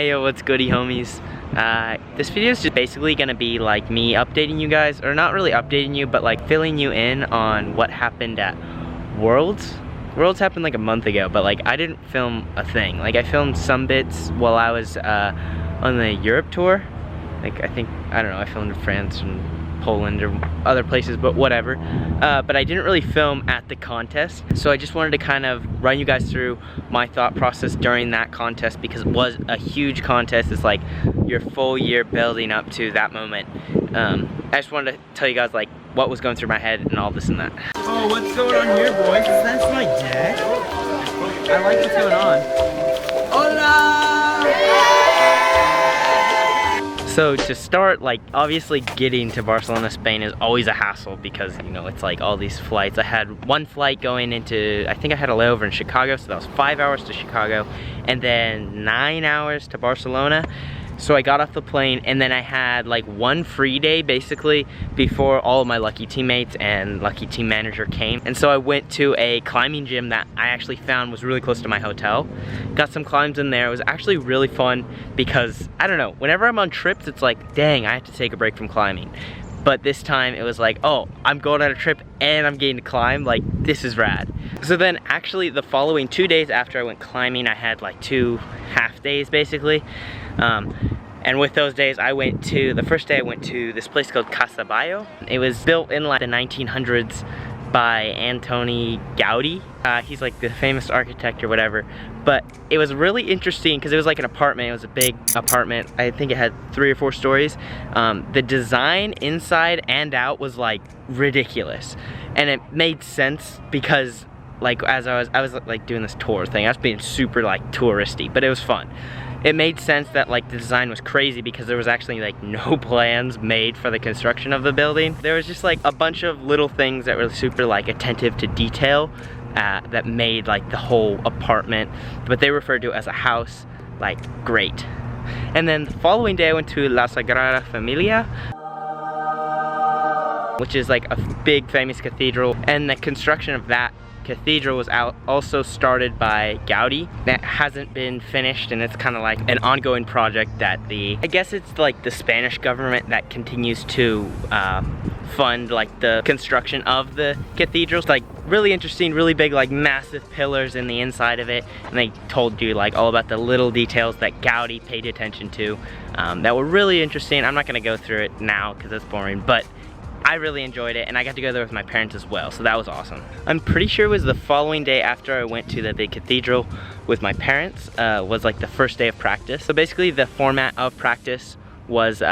Hey yo, what's goody homies? This video is just basically gonna be like me updating you guys, or not really updating you, but like filling you in on what happened at Worlds. Worlds happened like a month ago, but like I didn't film a thing. Like I filmed some bits while I was on the Europe tour. Like I don't know, I filmed in France and Poland or other places, but whatever. But I didn't really film at the contest, so I just wanted to kind of run you guys through my thought process during that contest, because it was a huge contest. It's like your full year building up to that moment. I just wanted to tell you guys like what was going through my head and all this and that. Oh, what's going on here, boys? That's my dad. I like what's going on. Hola! So to start, like obviously getting to Barcelona, Spain is always a hassle because, you know, it's like all these flights. I had one flight going into, I think I had a layover in Chicago, so that was 5 hours to Chicago, and then 9 hours to Barcelona. So I got off the plane, and then I had like one free day basically before all of my lucky teammates and lucky team manager came. And so I went to a climbing gym that I actually found was really close to my hotel. Got some climbs in there. It was actually really fun because, I don't know, whenever I'm on trips, it's like, dang, I have to take a break from climbing. But this time it was like, oh, I'm going on a trip and I'm getting to climb, like this is rad. So then actually the following 2 days after I went climbing, I had like 2 half days basically. And with those days, the first day I went to this place called Casa Bayo. It was built in like the 1900s by Antoni Gaudi. He's like the famous architect or whatever. But it was really interesting because it was like an apartment. It was a big apartment. I think it had 3 or 4 stories. The design inside and out was like ridiculous. And it made sense because like as I was like doing this tour thing, I was being super like touristy, but it was fun. It made sense that like the design was crazy because there was actually like no plans made for the construction of the building. There was just like a bunch of little things that were super like attentive to detail that made like the whole apartment, but they referred to it as a house, like great. And then the following day I went to La Sagrada Familia, which is like a big famous cathedral, and the construction of that cathedral was also started by Gaudi. That hasn't been finished, and it's kind of like an ongoing project that I guess it's like the Spanish government that continues to fund like the construction of the cathedrals. Like really interesting, really big, like massive pillars in the inside of it, and they told you like all about the little details that Gaudi paid attention to that were really interesting. I'm not gonna go through it now because it's boring, but I really enjoyed it, and I got to go there with my parents as well, so that was awesome. I'm pretty sure it was the following day after I went to the big cathedral with my parents, was like the first day of practice. So basically the format of practice was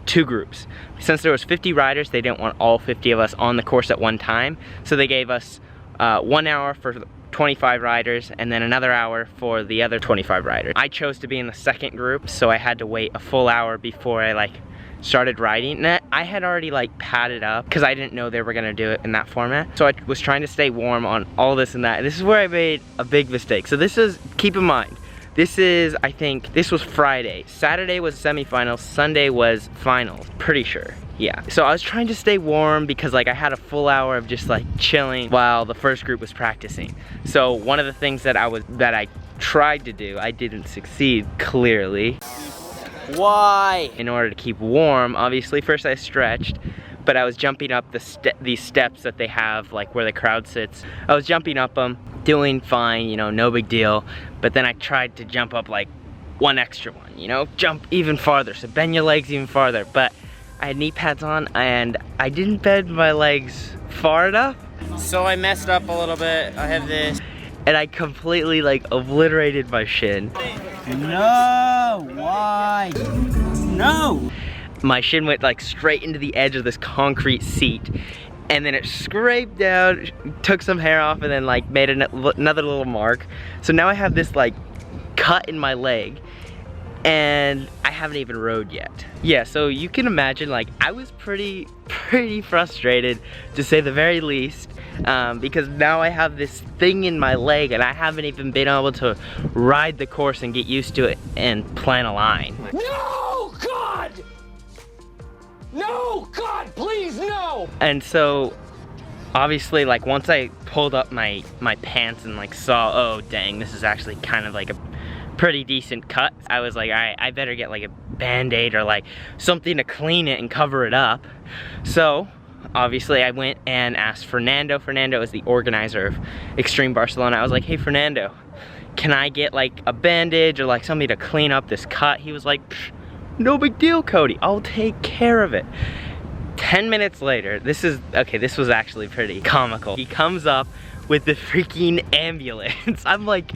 2 groups. Since there was 50 riders, they didn't want all 50 of us on the course at one time, so they gave us 1 hour for 25 riders and then another hour for the other 25 riders. I chose to be in the second group, so I had to wait a full hour before I like started riding. And I had already like padded up because I didn't know they were gonna do it in that format. So I was trying to stay warm on all this and that. And this is where I made a big mistake. So this is, keep in mind, this is, I think, this was Friday. Saturday was semifinals, Sunday was finals, pretty sure. Yeah, so I was trying to stay warm because like I had a full hour of just like chilling while the first group was practicing. So one of the things that I tried to do, I didn't succeed clearly. Why? In order to keep warm, obviously first I stretched, but I was jumping up these steps that they have like where the crowd sits. I was jumping up them, doing fine, you know, no big deal. But then I tried to jump up like one extra one, you know, jump even farther, so bend your legs even farther. But I had knee pads on and I didn't bend my legs far enough. So I messed up a little bit. I have this. And I completely like obliterated my shin. No, why? No! My shin went like straight into the edge of this concrete seat, and then it scraped down, took some hair off, and then like made another little mark. So now I have this like cut in my leg, and I haven't even rode yet. Yeah, so you can imagine like I was pretty frustrated to say the very least, because now I have this thing in my leg and I haven't even been able to ride the course and get used to it and plan a line. No, God! No, God, please, no! And so obviously like once I pulled up my pants and like saw, oh dang, this is actually kind of like a pretty decent cut. I was like, all right, I better get like a Band-Aid or like something to clean it and cover it up. So obviously I went and asked Fernando. Fernando is the organizer of Extreme Barcelona. I was like, hey Fernando, can I get like a bandage or like something to clean up this cut? He was like, no big deal, Cody, I'll take care of it. 10 minutes later, this was actually pretty comical. He comes up with the freaking ambulance. I'm like,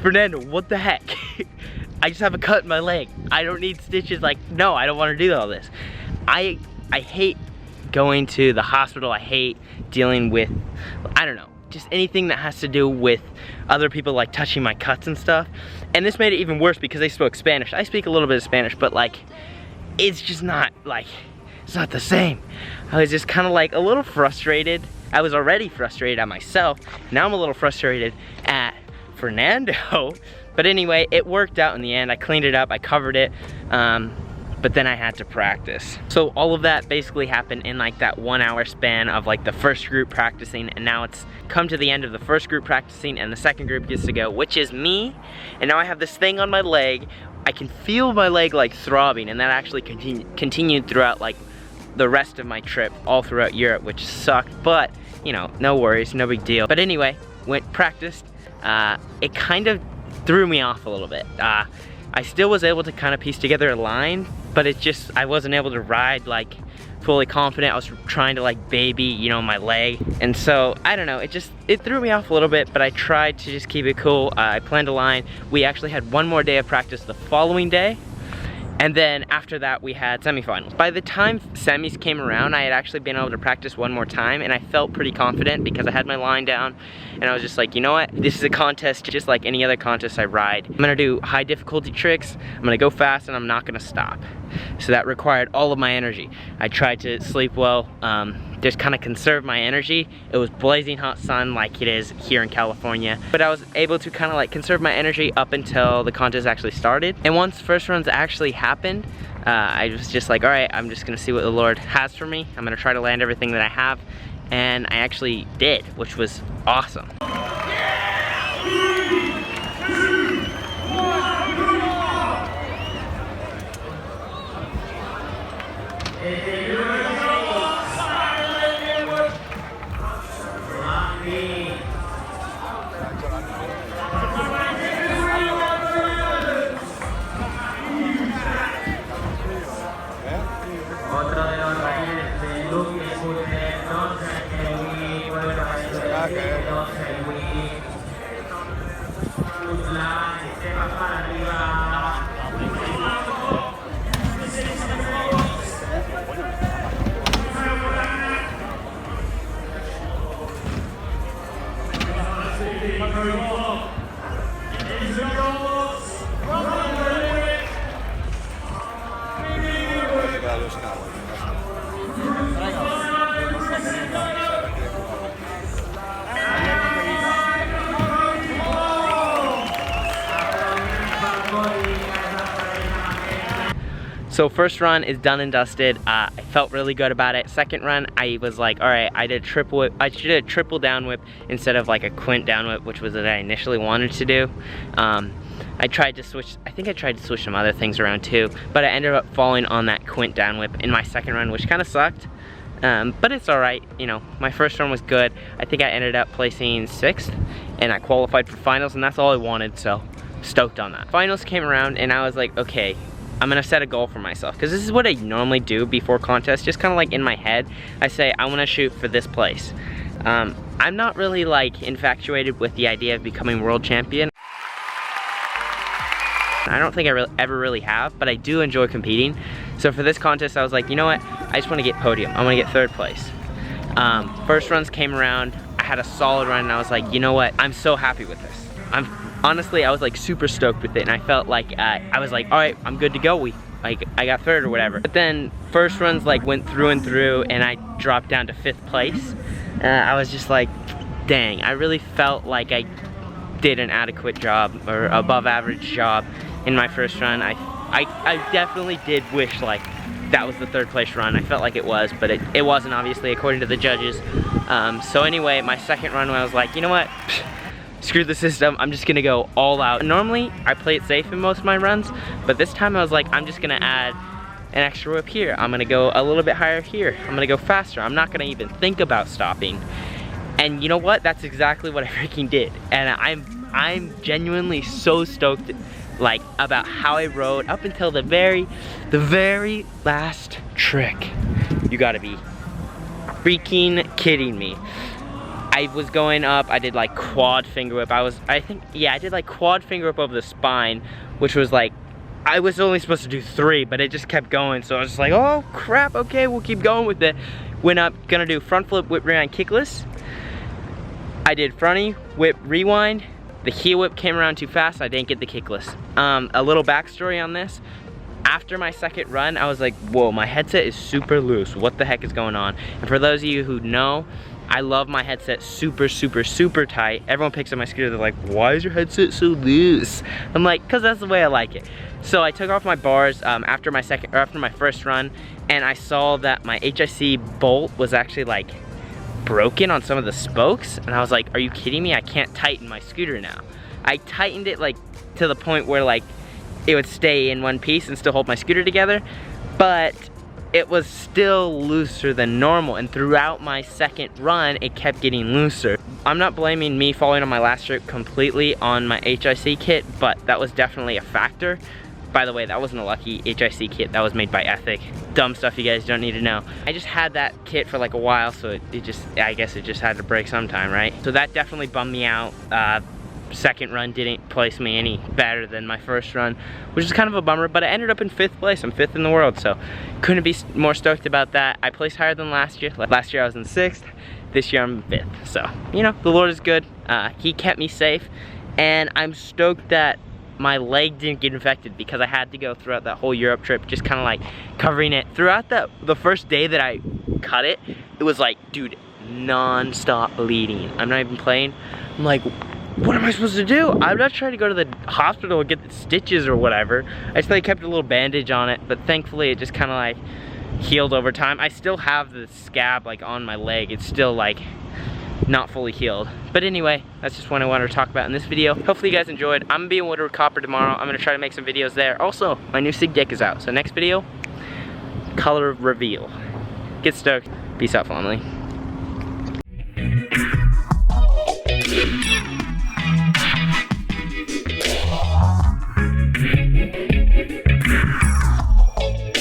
Fernando, what the heck? I just have a cut in my leg. I don't need stitches. Like, no, I don't want to do all this. I hate going to the hospital. I hate dealing with, I don't know, just anything that has to do with other people like touching my cuts and stuff. And this made it even worse because they spoke Spanish. I speak a little bit of Spanish, but like, it's just not like, it's not the same. I was just kind of like a little frustrated. I was already frustrated at myself. Now I'm a little frustrated at Fernando. But anyway, it worked out in the end. I cleaned it up, I covered it, but then I had to practice. So all of that basically happened in like that 1 hour span of like the first group practicing, and now it's come to the end of the first group practicing and the second group gets to go, which is me. And now I have this thing on my leg. I can feel my leg like throbbing, and that actually continued throughout like the rest of my trip, all throughout Europe, which sucked, but you know, no worries, no big deal. But anyway, practiced. It kind of threw me off a little bit. I still was able to kind of piece together a line, but it just, I wasn't able to ride like fully confident. I was trying to like baby, you know, my leg. And so, I don't know, it threw me off a little bit, but I tried to just keep it cool. I planned a line. We actually had one more day of practice the following day. And then after that, we had semifinals. By the time semis came around, I had actually been able to practice one more time, and I felt pretty confident because I had my line down, and I was just like, you know what? This is a contest just like any other contest I ride. I'm gonna do high difficulty tricks, I'm gonna go fast, and I'm not gonna stop. So that required all of my energy. I tried to sleep well, just kind of conserve my energy. It was blazing hot sun like it is here in California, but I was able to kind of like conserve my energy up until the contest actually started. And once first runs actually happened, I was just like, all right, I'm just gonna see what the Lord has for me. I'm gonna try to land everything that I have, and I actually did, which was awesome. So first run is done and dusted. I felt really good about it. Second run, I was like, all right, I did triple whip. I should have triple down whip instead of like a quint down whip, which was what I initially wanted to do. I tried to switch, I think I tried to switch some other things around too, but I ended up falling on that quint down whip in my second run, which kind of sucked. But it's all right, you know, my first run was good. I think I ended up placing 6th, and I qualified for finals, and that's all I wanted, so stoked on that. Finals came around, and I was like, okay, I'm gonna set a goal for myself, because this is what I normally do before contests, just kind of like in my head. I say, I wanna shoot for this place. I'm not really like infatuated with the idea of becoming world champion. I don't think I ever really have, but I do enjoy competing. So for this contest, I was like, you know what? I just wanna get podium. I wanna get 3rd place. First runs came around, I had a solid run, and I was like, you know what? I'm so happy with this. Honestly, I was like super stoked with it, and I felt like, I was like, all right, I'm good to go. I got 3rd or whatever. But then first runs like went through and through, and I dropped down to 5th place. I was just like, dang, I really felt like I did an adequate job or above average job in my first run. I definitely did wish like that was the 3rd place run. I felt like it was, but it wasn't, obviously, according to the judges. So anyway, my second run, I was like, you know what? screw the system, I'm just gonna go all out. Normally, I play it safe in most of my runs, but this time I was like, I'm just gonna add an extra whip here. I'm gonna go a little bit higher here. I'm gonna go faster. I'm not gonna even think about stopping. And you know what? That's exactly what I freaking did. And I'm genuinely so stoked like about how I rode up until the very last trick. You gotta be freaking kidding me. I was going up, I did like quad finger whip. I did like quad finger whip over the spine, which was like, I was only supposed to do 3, but it just kept going. So I was just like, oh crap, okay, we'll keep going with it. Went up, gonna do front flip, whip, rewind, kickless. I did fronty, whip, rewind. The heel whip came around too fast, I didn't get the kickless. A little backstory on this. After my second run, I was like, whoa, my headset is super loose. What the heck is going on? And for those of you who know, I love my headset super tight. Everyone picks up my scooter, they're like, why is your headset so loose? I'm like, cause that's the way I like it. So I took off my bars after my first run, and I saw that my HIC bolt was actually like broken on some of the spokes, and I was like, are you kidding me? I can't tighten my scooter now. I tightened it like to the point where like it would stay in one piece and still hold my scooter together, but it was still looser than normal, and throughout my second run it kept getting looser. I'm not blaming me falling on my last trip completely on my HIC kit, but that was definitely a factor. By the way, that wasn't a lucky HIC kit, that was made by Ethic. Dumb stuff you guys don't need to know. I just had that kit for like a while, so I guess it just had to break sometime, right? So that definitely bummed me out. Second run didn't place me any better than my first run, which is kind of a bummer, but I ended up in 5th place. I'm 5th in the world, so couldn't be more stoked about that. I placed higher than last year. Last year I was in 6th, this year I'm 5th. So, you know, the Lord is good. He kept me safe, and I'm stoked that my leg didn't get infected, because I had to go throughout that whole Europe trip just kind of like covering it. Throughout the first day that I cut it, it was like, dude, non-stop bleeding. I'm not even playing. I'm like, what am I supposed to do? I'm not trying to go to the hospital and get the stitches or whatever. I just like kept a little bandage on it, but thankfully it just kind of like healed over time. I still have the scab like on my leg. It's still like not fully healed. But anyway, that's just what I wanted to talk about in this video. Hopefully you guys enjoyed. I'm gonna be in Woodward Copper tomorrow. I'm gonna try to make some videos there. Also, my new SIG deck is out. So next video, color reveal. Get stoked. Peace out, family.